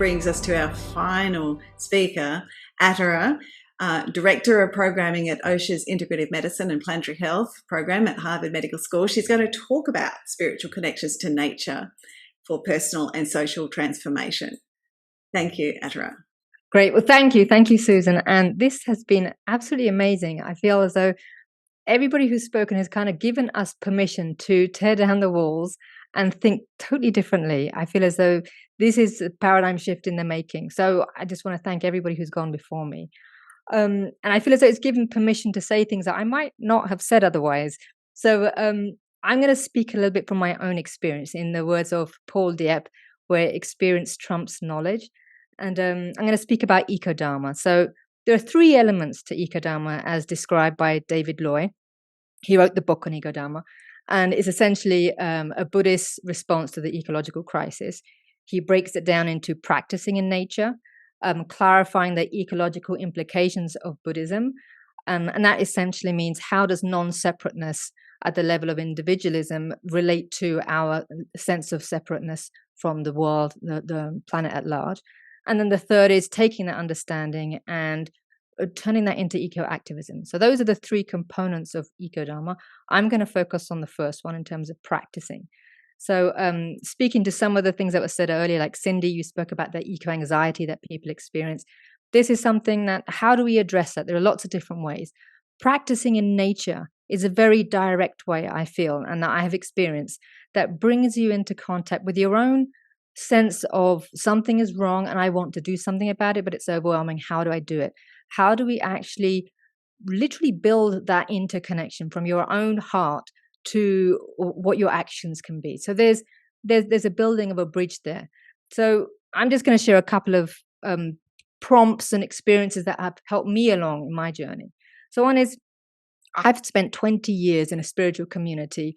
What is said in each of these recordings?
brings us to our final speaker, Aterah, Director of Programming at Osher's Integrative Medicine and Planetary Health program at Harvard Medical School. She's going to talk about spiritual connections to nature for personal and social transformation. Thank you, Aterah. Great. Well, thank you. Thank you, Susan. And this has been absolutely amazing. I feel as though everybody who's spoken has kind of given us permission to tear down the walls and think totally differently. I feel as though this is a paradigm shift in the making. So I just want to thank everybody who's gone before me. And I feel as though it's given permission to say things that I might not have said otherwise. So I'm going to speak a little bit from my own experience, in the words of Paul Dieppe, where experience trumps knowledge. And I'm going to speak about Eco-Dharma. So there are 3 elements to Eco-Dharma as described by David Loy. He wrote the book on Eco-Dharma, and it's essentially a Buddhist response to the ecological crisis. He breaks it down into practicing in nature, clarifying the ecological implications of Buddhism. And that essentially means, how does non-separateness at the level of individualism relate to our sense of separateness from the world, the planet at large? And then the third is taking that understanding and turning that into eco-activism. So those are the 3 components of Eco-Dharma. I'm going to focus on the first one in terms of practicing. So speaking to some of the things that were said earlier, like Cindy, you spoke about the eco-anxiety that people experience. This is something that, how do we address that? There are lots of different ways. Practicing in nature is a very direct way, I feel, and that I have experienced, that brings you into contact with your own sense of something is wrong and I want to do something about it, but it's overwhelming. How do I do it? How do we actually literally build that interconnection from your own heart to what your actions can be? So there's a building of a bridge there. So I'm just going to share a couple of prompts and experiences that have helped me along in my journey. So one is, I've spent 20 years in a spiritual community,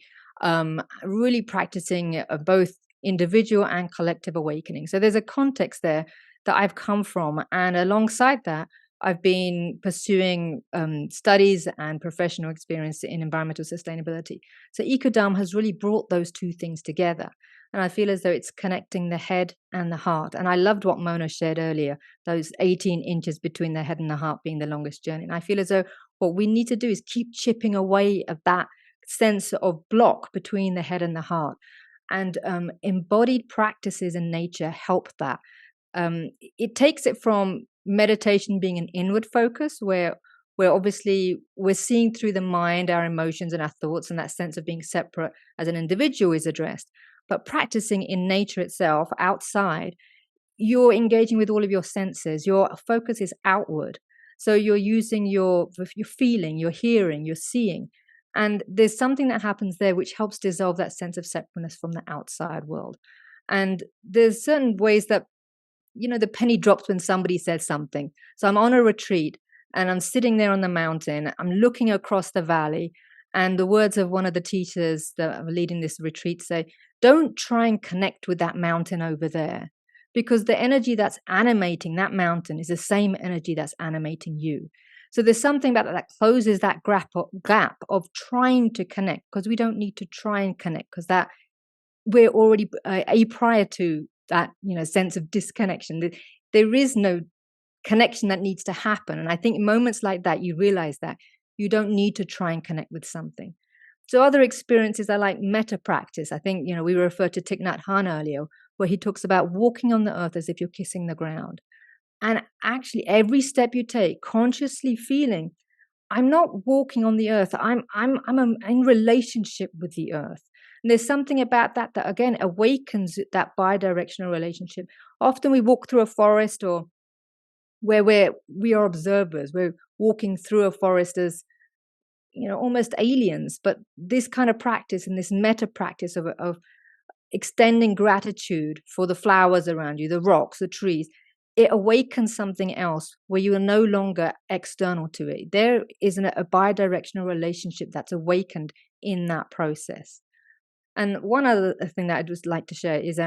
really practicing both individual and collective awakening. So there's a context there that I've come from, and alongside that, I've been pursuing studies and professional experience in environmental sustainability. So Eco-Dharma has really brought those 2 things together. And I feel as though it's connecting the head and the heart. And I loved what Mona shared earlier, those 18 inches between the head and the heart being the longest journey. And I feel as though what we need to do is keep chipping away at that sense of block between the head and the heart. And embodied practices in nature help that. It takes it from meditation being an inward focus, where obviously we're seeing through the mind, our emotions and our thoughts, and that sense of being separate as an individual is addressed. But practicing in nature itself, outside, you're engaging with all of your senses. Your focus is outward. So you're using your feeling, your hearing, your seeing. And there's something that happens there which helps dissolve that sense of separateness from the outside world. And there's certain ways that, the penny drops when somebody says something. So I'm on a retreat and I'm sitting there on the mountain. I'm looking across the valley, and the words of one of the teachers that are leading this retreat say, don't try and connect with that mountain over there, because the energy that's animating that mountain is the same energy that's animating you. So there's something about that closes that gap of trying to connect, because we don't need to try and connect, because that we're already prior to that, sense of disconnection. There is no connection that needs to happen. And I think in moments like that, you realize that you don't need to try and connect with something. So other experiences are like metta practice. I think, we referred to Thich Nhat Hanh earlier, where he talks about walking on the earth as if you're kissing the ground. And actually, every step you take, consciously feeling, I'm not walking on the earth. I'm in relationship with the earth. And there's something about that again awakens that bi-directional relationship. Often we walk through a forest, or where we are observers. We're walking through a forest as, almost aliens. But this kind of practice and this metta practice of extending gratitude for the flowers around you, the rocks, the trees, it awakens something else where you are no longer external to it. There is a bi-directional relationship that's awakened in that process. And one other thing that I'd just like to share is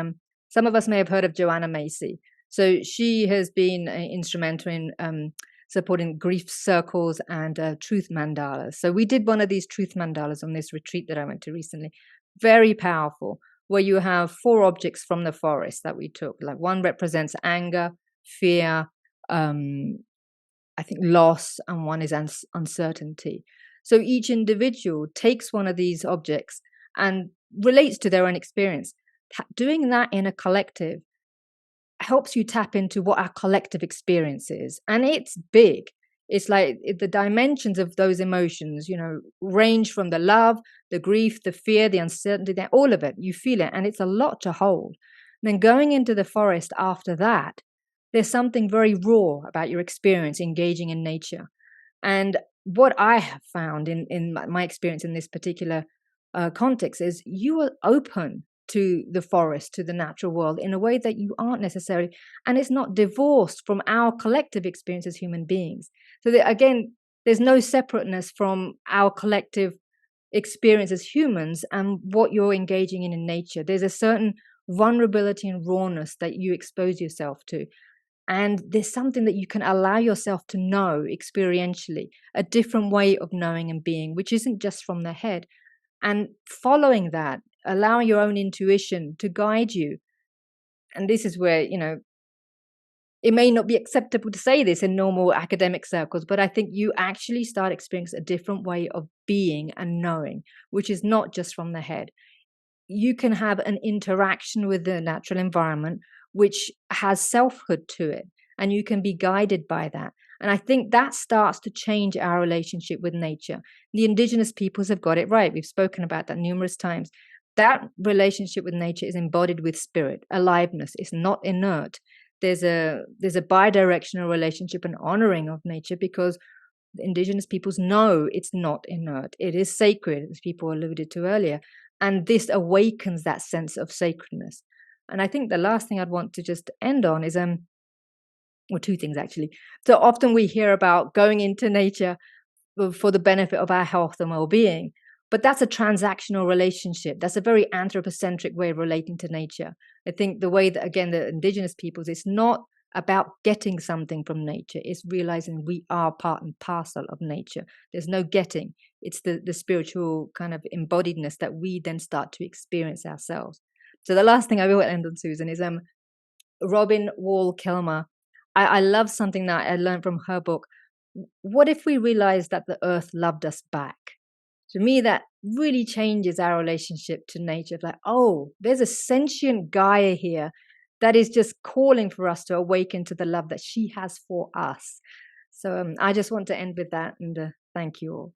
some of us may have heard of Joanna Macy. So she has been instrumental in supporting grief circles and truth mandalas. So we did one of these truth mandalas on this retreat that I went to recently. Very powerful, where you have 4 objects from the forest that we took. Like one represents anger, fear, I think loss, and one is uncertainty. So each individual takes one of these objects and relates to their own experience. Doing that in a collective helps you tap into what our collective experience is. And it's big. It's like the dimensions of those emotions, range from the love, the grief, the fear, the uncertainty, all of it. You feel it, and it's a lot to hold. And then going into the forest after that, there's something very raw about your experience engaging in nature. And what I have found in my experience in this particular context is you are open to the forest, to the natural world in a way that you aren't necessarily, and it's not divorced from our collective experience as human beings. So that, again, there's no separateness from our collective experience as humans and what you're engaging in nature. There's a certain vulnerability and rawness that you expose yourself to. And there's something that you can allow yourself to know experientially, a different way of knowing and being, which isn't just from the head. And following that, allowing your own intuition to guide you. And this is where, it may not be acceptable to say this in normal academic circles, but I think you actually start experiencing a different way of being and knowing, which is not just from the head. You can have an interaction with the natural environment, which has selfhood to it, and you can be guided by that. And I think that starts to change our relationship with nature. The indigenous peoples have got it right. We've spoken about that numerous times. That relationship with nature is embodied with spirit, aliveness. It's not inert. There's a bidirectional relationship and honoring of nature, because the indigenous peoples know it's not inert. It is sacred, as people alluded to earlier. And this awakens that sense of sacredness. And I think the last thing I'd want to just end on is, or 2 things actually. So often we hear about going into nature for the benefit of our health and well-being, but that's a transactional relationship. That's a very anthropocentric way of relating to nature. I think the way that, again, the indigenous peoples, it's not about getting something from nature. It's realizing we are part and parcel of nature. There's no getting. It's the spiritual kind of embodiedness that we then start to experience ourselves. So the last thing I will end on, Susan, is Robin Wall Kilmer. I love something that I learned from her book. What if we realized that the earth loved us back? To me, that really changes our relationship to nature. Like, oh, there's a sentient Gaia here that is just calling for us to awaken to the love that she has for us. So I just want to end with that, and thank you all.